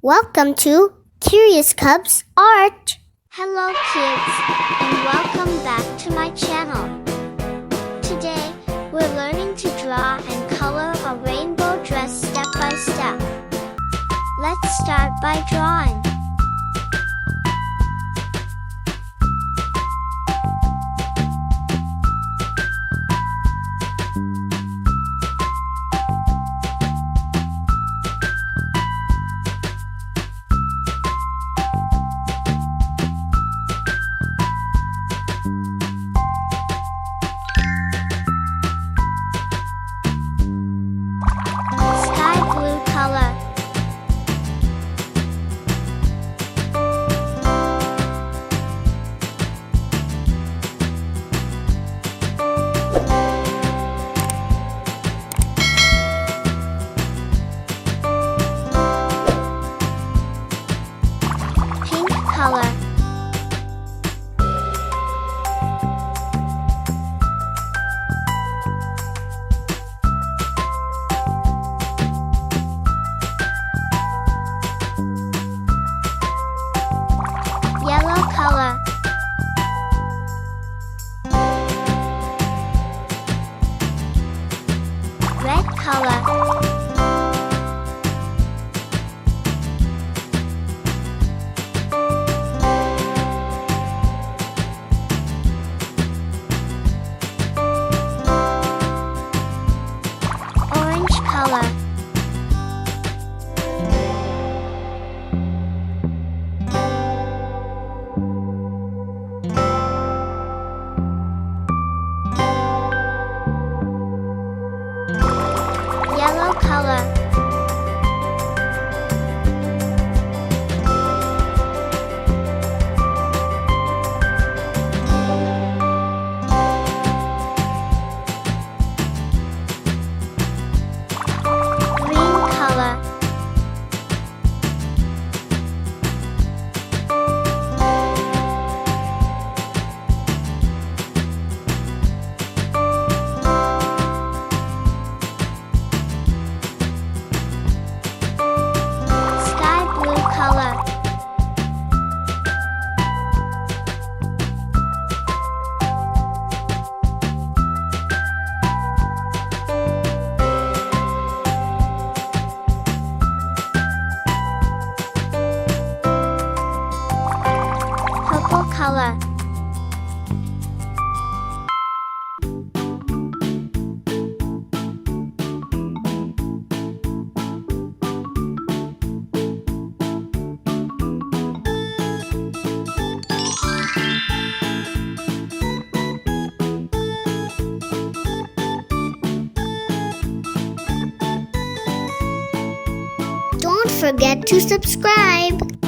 Welcome to Curious Cubs Art. Hello kids, and welcome back to my channel. Today, we're learning to draw and color a rainbow dress step by step. Let's start by drawing. Sky blue color. Pink color. Yellow color. Red color. Orange color. Yellow color. Green color. Sky blue color. Purple color. Don't forget to subscribe.